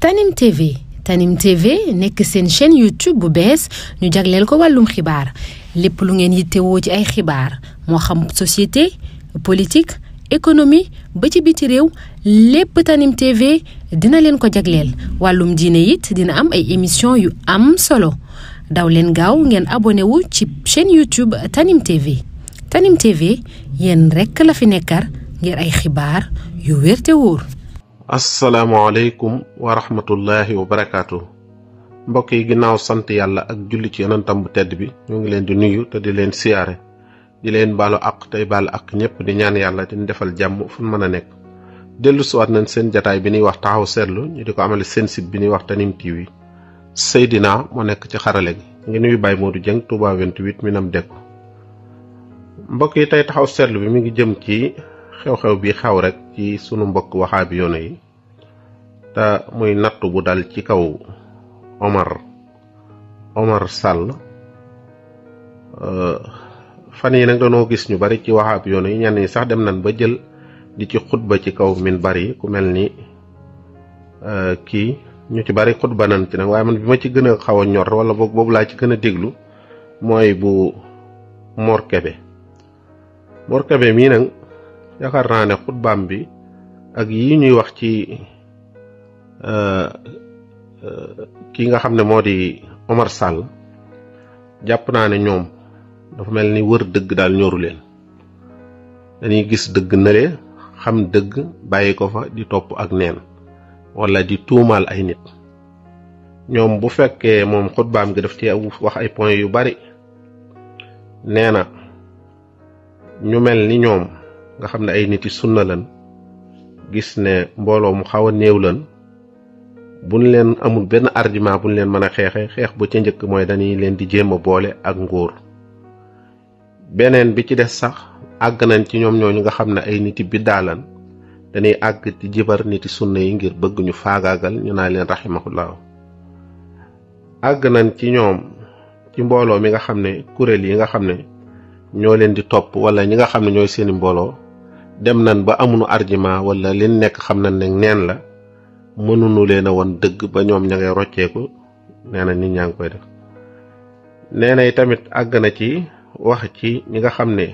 Tanim TV Tanim TV nekk seen chaîne YouTube bu bees ñu jagleel ko wàllum xibaar lépp lu ngeen yittewoo ci ay xibaar moo xam société politique économie ba ci biti réew lépp Tanim TV dina leen ko jagleel wàllum diine it dina am ay émission yu am solo daw leen gaaw ngeen abonné wu ci chaîne YouTube Tanim TV Tanim TV yéen rekk la fi nekkar ngir ay xibaar yu wér te wóor. asalaamaaleykum wa rahmatullahi wa barakaatu mbokk yi ginnaaw sant yàlla ak julli ci yonentam bu tedd bi ñoo ngi leen di nuyu te di leen siyaare di leen baalu àq tey baalu àq ñëpp di ñaan yàlla di defal jàmm fu mën a nekk dellu siwaat nañ seen jataay bi ñuy wax taxaw seetlu ñu di ko amale seen site bi ñuy wax Tanim TV Seydina moo nekk ci xarale gi ngi nuyu Baye Modou Dieng Touba 28 Minam Dekko mbokk yi tey taxaw seetlu bi mi ngi jëm ci xew-xew bi xew rek ci sunu mbokk waxaabi yoona yi te muy nattu bu dal ci kaw Omar Sall fan yi nag dañoo gis ñu bari ci waxaabi yoona yi ñenn ñi sax dem nañ ba jël di ci xutba ci kaw minbar yi ku mel ni kii ñu ci bari xutba nañ ci nag waaye man bi ma ci gën a xaw a ñor wala boog boobu laa ci gën a déglu mooy bu Mor Kébé mii nag yaakaar naa ne xutbaam bi ak yi ñuy wax ci ki nga xam ne moo di Omar Sall jàpp naa ne ñoom dafa mel ni wër dëgg daal ñoru leen dañuy gis dëgg nale xam dëgg bàyyi ko fa di topp ak neen wala di tuumaal ay nit ñoom bu fekkee moom xutbaam gi daf ci wax ay point yu bari nee na ñu mel ni ñoom nga xam ne ay nit yi sunna lan gis ne mbooloo mu xaw a néew lan buñ leen amul benn argument buñ leen mën a xeex bu ca njëkk mooy dañuy leen di jéem a boole ak nguur beneen bi ci des sax àgg nañ ci ñoom ñooñu nga xam ne ay nit yi biddaa lan dañuy àgg di jibar nit yi sunna yi ngir bëgg ñu faagaagal ñu naa leen rahimahullah àgg nañ ci ñoom ci mbooloo mi nga xam ne kuréel yi nga xam ne ñoo leen di topp wala ñi nga xam ne ñooy seeni mbooloo dem nañ ba amuñu argument wala leen nekk xam nañ ne neen la mënuñu leen a woon dëgg ba ñoom ña ngay rocceeku nee na nit ñaa ngi koy def nee na tamit àgg na ci wax ci ñi nga xam ne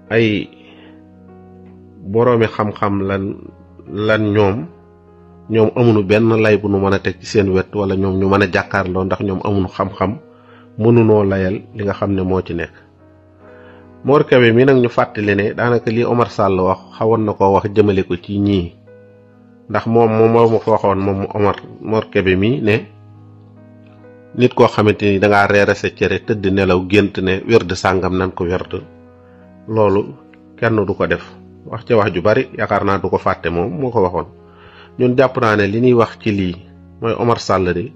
ay boroomi xam-xam lan ñoom amuñu benn lay bu nu mën a teg ci seen wet wala ñoom ñu mën a jàkkaarloo ndax ñoom amuñu xam-xam mënunoo layal li nga xam ne moo ci nekk Mor Kébé mi nag ñu fàttali ne daanaka li Omar Sall wax xawoon na ko wax jëmale ko ci ñii ndax moom moo ma fa waxoon moom Mor Kébé mi ne nit koo xamante ni dangaa reere sa cere tëdd nelaw gént ne werd sàngam nan ko werd loolu kenn du ko def wax ca wax ju bari yaakaar naa du ko fàtte moom moo ko waxoon ñun jàpp naa ne li ñuy wax ci lii mooy Omar Sall de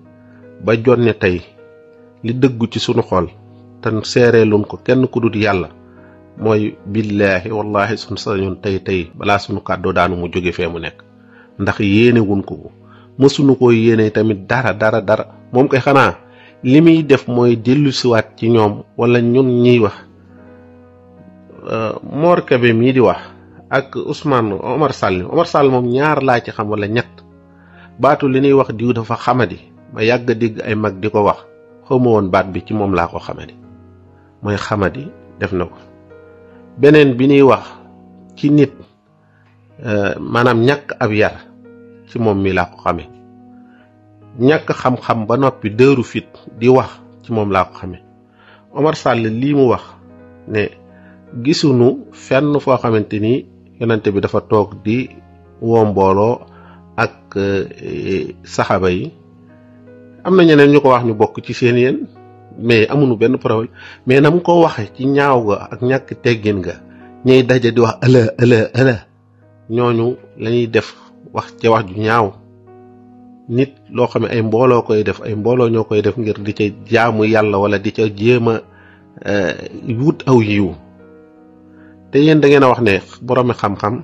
ba jonne tey li dëggu ci sunu xol te seereeluñ ko kenn ku dul yàlla mooy billaahi wallahi sunu sañoon tey balaa sunu kàddoo daanu mu jóge fee mu nekk ndax yéene wuñ ko mësuñu ko yéene tamit dara moom koy xanaa li muy def mooy dellu siwaat ci ñoom wala ñun ñiy wax Mor Kébé mii di wax ak Omar Sall moom ñaar laa ci xam wala ñett baatu li ñuy wax diw dafa xamadi ma yàgg a dégg ay mag di ko wax xawma woon baat bi ci moom laa ko xamadi mooy xamadi def na ko beneen bi ñuy wax ci nit maanaam ñàkk ab yar ci moom mi laa ko xame ñàkk xam-xam ba noppi dëru fit di wax ci moom laa ko xame Omar Sall lii mu wax ne gisuñu fenn foo xamante ni yonante bi dafa toog di woo mbooloo ak saxaaba yi am na ñeneen ñu ko wax ñu bokk ci seen yéen mais amuñu benn problème mais na mu ko waxe ci ñaaw ga ak ñàkk teggin ga ñuy daje di wax ëla ñooñu lañuy def wax ca wax ju ñaaw nit loo xam ne ay mbooloo koy def ay mbooloo ñoo koy def ngir di ca jaamu yàlla wala di ca jéem a wut aw yiw te yéen da ngeen a wax ne boroomi xam-xam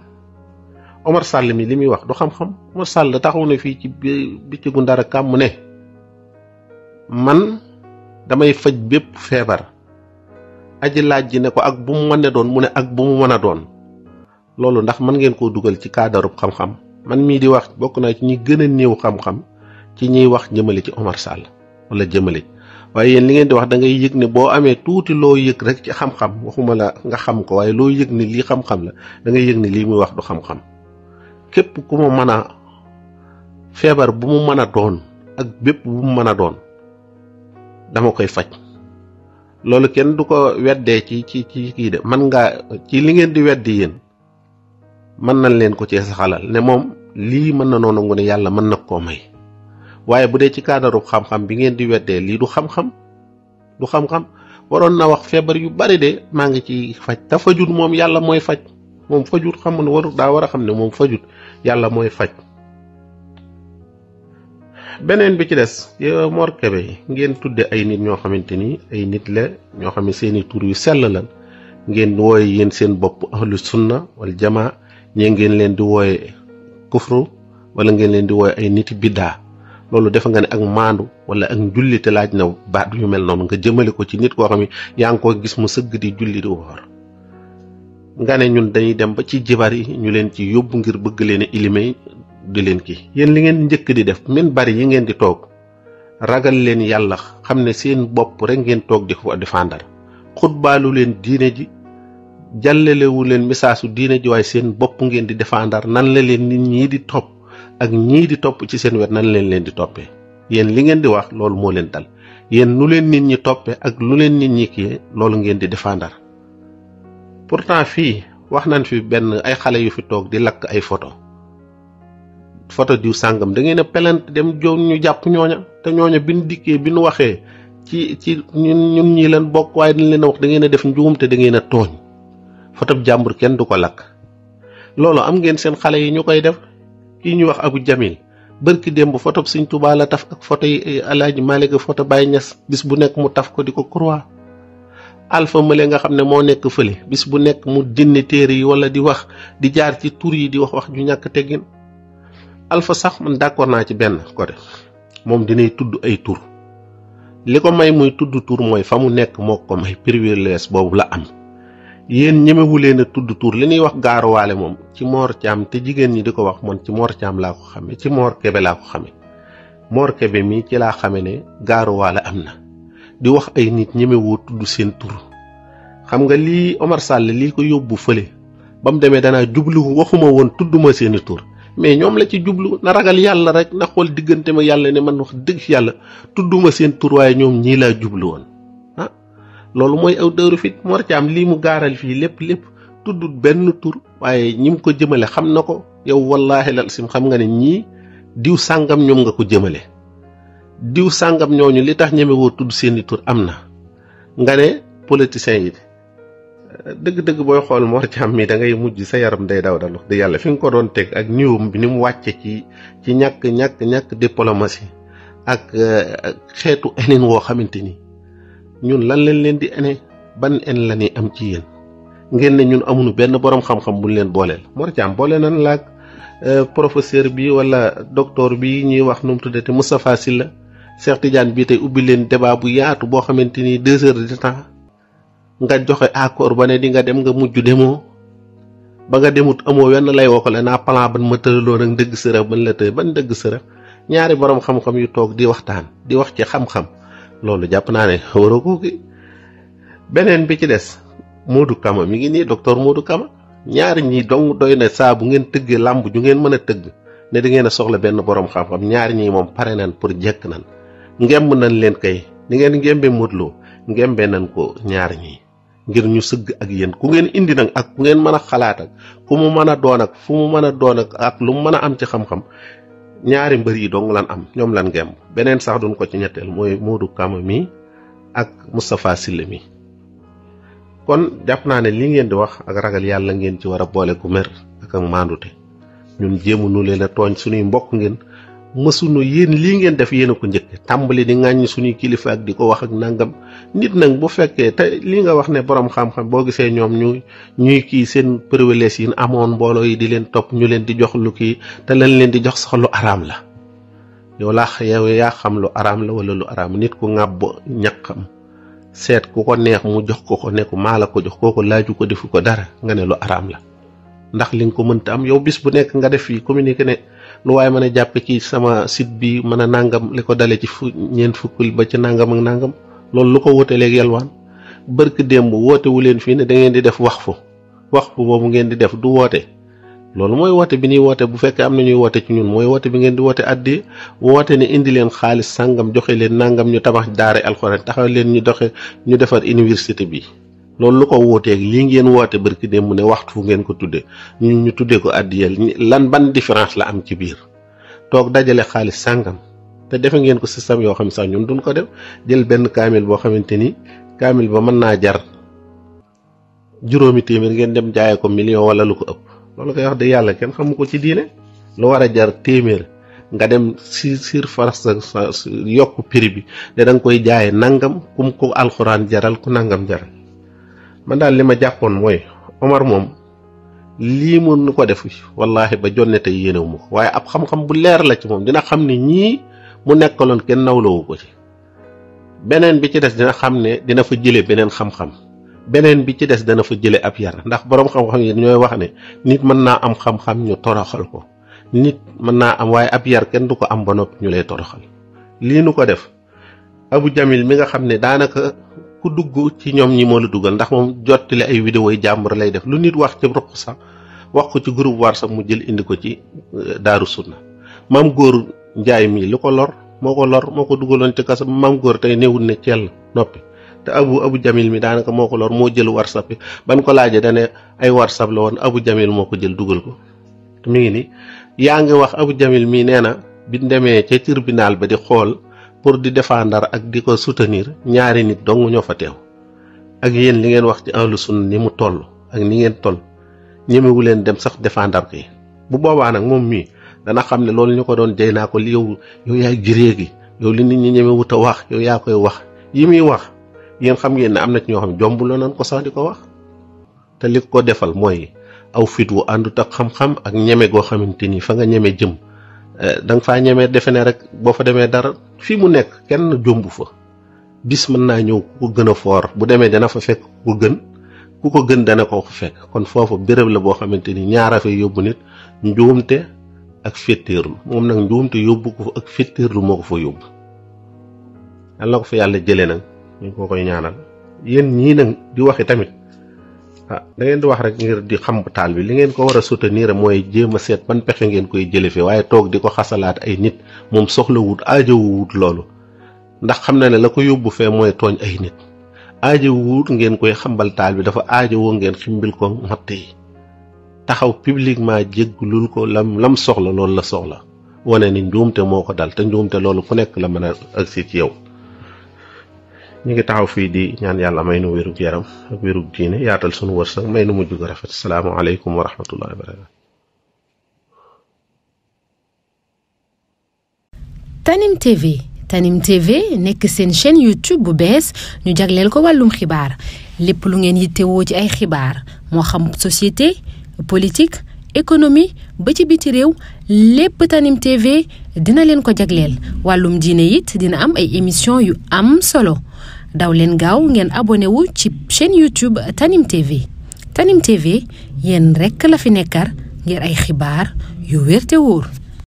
Omar Sall mi li muy wax du xam-xam Omar Sall taxaw na fii ci bëccëgu Ndar kàmm ne man damay faj bépp feebar aji laaj ji ne ko ak bu mu mën a doon mu ne ak bu mu mën a doon loolu ndax mën ngeen koo dugal ci cadre xam-xam man mii di wax bokk naa ci ñi gën a néew xam-xam ci ñiy wax jëmale ci Omar Sall wala jëmale waaye yéen li ngeen di wax da ngay yëg ne boo amee tuuti loo yëg rek ci xam-xam waxuma la nga xam ko waaye loo yëg ni lii xam-xam la da ngay yëg ne lii muy wax du xam-xam képp ku mu mën a feebar bu mu mën a doon ak bépp bu mu mën a doon dama koy faj loolu kenn du ko weddee ci kii de man ngaa ci li ngeen di weddi yéen mën nañ leen ko ci saxalal ne moom lii mën na noo nangu ne yàlla mën na koo may waaye bu dee ci cadre xam-xam bi ngeen di weddee lii du xam-xam waroon na wax feebar yu bari de maa ngi ci faj te fajut moom yàlla mooy faj moom fajut xam ne daa war a xam ne moom fajut yàlla mooy faj. beneen bi ci des yow Mor Kébé ngeen tudde ay nit ñoo xamante ni ay nit la ñoo xam ne seeni tur yu sell lan ngeen wooye yéen seen bopp ahlu sunna wal jamaa ñee ngeen leen di wooye kufru wala ngeen leen di wooye ay niti biddaa loolu defe nga ne ak maandu wala ak njullite laaj na baat yu mel noonu nga jëmale ko ci nit koo xam ne yaa ngi ko gis mu sëgg di julli di woor nga ne ñun dañuy dem ba ci jibar yi ñu leen ci yóbbu ngir bëgg leen a ilimé di leen kii yéen li ngeen njëkk di def min bari yi ngeen di toog ragal leen yàlla xam ne seen bopp rek ngeen toog di ko défendre xutbaalu leen diine ji jàllalewu leen misaasu diine ji waaye seen bopp ngeen di défendre nan la leen nit ñii di topp ak ñii di topp ci seen wet nan leen di toppee yéen li ngeen di wax loolu moo leen dal yéen nu leen nit ñi toppee ak lu leen nit ñi kii loolu ngeen di défendre pourtant fii wax nañ fi benn ay xale yu fi toog di lakk ay photo diw sàngam da ngeen a pelante dem jow ñu jàpp ñooña te ñooña bi ñu dikkee bi ñu waxee ci ñun ñi leen bokk waaye dañ leen a wax da ngeen a def njuum te da ngeen a tooñ photo jàmbur kenn du ko lakk loolu am ngeen seen xale yi ñu koy def kii ñuy wax Abu Jamil bërki démb photo Sëñ Tuubaa la taf ak photo yi Alaaji Maalik photo Baye Ñas bis bu nekk mu taf ko di ko croix Alpha Male nga xam ne moo nekk fële bis bu nekk mu dinne téere yi wala di wax di jaar ci tur yi di wax ju ñàkk teggin Alpha sax man d'accord naa ci benn côté moom dinay tudd ay tur li ko may muy tudd tur mooy fa mu nekk moo ko may privilège boobu la am yéen ñemewu leen a tudd tur li ñuy wax gaaruwaale moom ci Mor Thiam te jigéen ñi di ko wax man ci Mor Thiam laa ko xame ci Mor Kébé laa ko xame Mor Kébé mii ci laa xame ne gaaruwaale am na di wax ay nit ñemewoo tudd seen tur xam nga lii Omar Sall lii ko yóbbu fële ba mu demee danaa jublu waxuma woon tudduma seeni tur mais ñoom la ci jublu na ragal yàlla rek na xool diggante ma yàlla ne man wax dëgg yàlla tudduma seen tur waaye ñoom ñii laa jublu woon loolu mooy aw dëru fit Mor Thiam lii mu gaaral fii lépp tuddut benn tur waaye ñi mu ko jëmale xam na ko yow wallaahi lal sim xam nga ne ñii diw sàngam ñoom nga ko jëmale diw sàngam ñooñu li tax ñemewoo tudd seeni tur am na nga ne politiciens yi dëgg-dëgg booy xool Mor Thiam mi da ngay mujj sa yaram day daw dal wax dëgg yàlla fi nga ko doon teg ak niwum bi ni mu wàcce ci ñàkk diplomatie ak xeetu eneen woo xamante ni ñun lan leen di ene ban en la ñuy am ci yéen ngeen ne ñun amuñu benn borom xam-xam buñ leen booleel Mor Thiam boole nan laag professeur bi wala docteur bi ñuy wax nu mu tuddati Moustapha Sylla Cheikh Tidiane bii tey ubbi leen débat bu yaatu boo xamante ni 2 heures de temps nga joxe accord ba ne di nga dem nga mujj demoo ba nga demut amoo wenn lay woo ko la naa plan ban ma tëraloon ak ndëgg sërëx ban la tëj ban ndëgg sërëx ñaari borom xam-xam yu toog di waxtaan di wax ci xam-xam loolu jàpp naa ne waroo ko ki beneen bi ci des Modou Kama mi ngi nii docteur Modou Kama ñaari ñi dong doy na saa bu ngeen tëggee làmb ju ngeen mën a tëgg ne da ngeen a soxla benn borom xam-xam ñaari ñi moom pare nañ pour jekk nan ngemb nañ leen kay ni ngeen ngembe Modou Lo ngembe nañ ko ñaari ñi ngir ñu sëgg ak yéen ku ngeen indi nag ak ku ngeen mën a xalaat ak ku mu mën a doon ak fu mu mën a doon ak lu mu mën a am ci xam-xam ñaari mbër yi dong lan am ñoom lan ngemb beneen sax duñ ko ci ñetteel mooy Modou Kama mi ak Moustapha Sylla mi kon jàpp naa ne li ngeen di wax ak ragal yàlla ngeen ci war a boole gu mer ak maandute ñun jéemu nu leen a tooñ suñuy mbokk ngeen mësunu yéen lii ngeen def yéen a ko njëkk tàmbali di ŋàññ suñuy kilifa ak di ko wax ak nangam nit nag bu fekkee te li nga wax ne borom xam-xam boo gisee ñoom ñuy kii seen privilège yi amoon mbooloo yi di leen topp ñu leen di jox lu kii te lañ leen di jox sax lu araam la yow yaa xam lu araam la wala lu araam nit ku ŋàbb ñaqam seet ku ko neex mu jox ko ne ko maa la ko jox kooku laaju ko defu ko dara nga ne lu araam la ndax li nga ko mënta am yow bis bu nekk nga def fii communiqué ne lu waaye mën a jàppe ci sama site bi mën a nangam li ko dale ci ñeent fukkul ba ci nangam ak nangam loolu lu ko wute léegi yalwaan barki démb woote wu leen fii ne da ngeen di def waxfu boobu ngeen di def du woote loolu mooy woote bi ñuy woote bu fekkee am na ñuy woote ci ñun mooy woote bi ngeen di woote addi woote ne indi leen xaalis sàngam joxe leen nangam ñu tabax daare alxuraan taxaw leen ñu defar université bi loolu lu ko wooteeg lii ngeen woote barki démb ne waxtu fu ngeen ko tudde ñu tuddee ko addiyel lan ban différence la am ci biir toog dajale xaalis sàngam te defe ngeen ko système yoo xam ne sax ñun duñ ko def jël benn kaamil boo xamante ni kaamil ba mën naa jar juróomi téeméer ngeen dem jaayee ko million wala lu ko ëpp loolu koy wax de yàlla kenn xamu ko ci diine lu war a jar téeméer nga dem sur farce yokk prix bi ne da nga koy jaayee nangam kum ko alxuraan jaral ku nangam jaral man daal li ma jàppoon mooy Omar moom lii mun ko def wallahi ba jonne tey yéenewu ma ko waaye ab xam-xam bu leer la ci moom dina xam ne ñii mu nekkaloon kenn nawloowu ko ci beneen bi ci des dina xam ne dina fa jële beneen xam-xam beneen bi ci des dana fa jële ab yar ndax boroom xam-xam yi ñooy wax ne nit mën naa am xam-xam ñu toroxal ko nit mën naa am waaye ab yar kenn du ko am ba noppi ñu lay toroxal lii nu ko def Abu Jamil mi nga xam ne daanaka ku dugg ci ñoom ñi moo la dugal ndax moom jottali ay vidéo yi jàmbur lay def lu nit wax ci ruq sax wax ko ci groupe WhatsApp mu jël indi ko ci Daaru Sunna maam góor njaay mi lu ko lor moo ko dugaloon ci kaso maam góor tey néewul ne cell noppi te Abu Jamil mi daanaka moo ko lor moo jël WhatsApp bi ban ko laajee dane ay WhatsApp la woon Abu Jamil moo ko jël dugal ko te mi ngi ni yaa ngi wax Abu Jamil mi nee na bi demee ca tribunal ba di xool pour di défendre ak di ko soutenir ñaari nit dong ñoo fa teew ak yéen li ngeen wax ci ahlu sunna ni mu toll ak ni ngeen toll ñemewu leen dem sax défendre ko bu boobaa nag moom mii dana xam ne loolu ñu ko doon jey naa ko li yow yaay jirée gi yow li nit ñi ñemewut a wax yow yaa koy wax yi muy wax yéen xam ngeen ne am na ci ñoo xam jombuloo nañ ko sax di ko wax te li ko defal mooy aw fit wu àndut ak xam-xam ak ñeme goo xamante ni fa nga ñeme jëm da nga faa ñemee defe ne rek boo fa demee dara fii mu nekk kenn jombu fa bis mën naa ñëw ku ko gën a foor bu demee dana fa fekk ku ko gën dana ko fa fekk kon foofu béréb la boo xamante ni ñaara fay yóbbu nit njuumte ak féttéerlu moom nag njuumte yóbbu ko fa ak féttéerlu moo ko fa yóbbu yàlla na ko fa yàlla jëlee nag ñu ko koy ñaanal yéen ñii nag di waxi tamit da ngeen di wax rek ngir di xam taal bi li ngeen ko war a soutenir mooy jéem a seet ban pexe ngeen koy jële fi waaye toog di ko xasalaat ay nit moom soxlawut aajowut loolu ndax xam na ne la ko yóbbu fee mooy tooñ ay nit aajowut ngeen koy xambal taal bi dafa aajowoo ngeen ximbil ko matt yi taxaw publiquement jégglul ko lam soxla loolu la soxla wane ni njuumte moo ko dal te njuumte loolu ku nekk la mën a agsi ci yow ñu ngi taxaw fii di ñaan yàlla may nu wérug yaram ak wérug diine yaatal sunu wërsëg may nu mujj gu rafet assalaamu aleykum wa rahmatullahi wa barakatu Tanim TV nekk seen chaîne YouTube bu bees ñu jagleel ko wàllum xibaar lépp lu ngeen yittewoo ci ay xibaar moo xam société politique économie ba ci biti réew lépp Tanim TV dina leen ko jagleel wàllum diine it dina am ay émission yu am solo daw leen gaaw ngeen abonné wu ci chaîne YouTube Tanim TV Tanim TV yéen rekk la fi nekkar ngir ay xibaar yu wér te wóor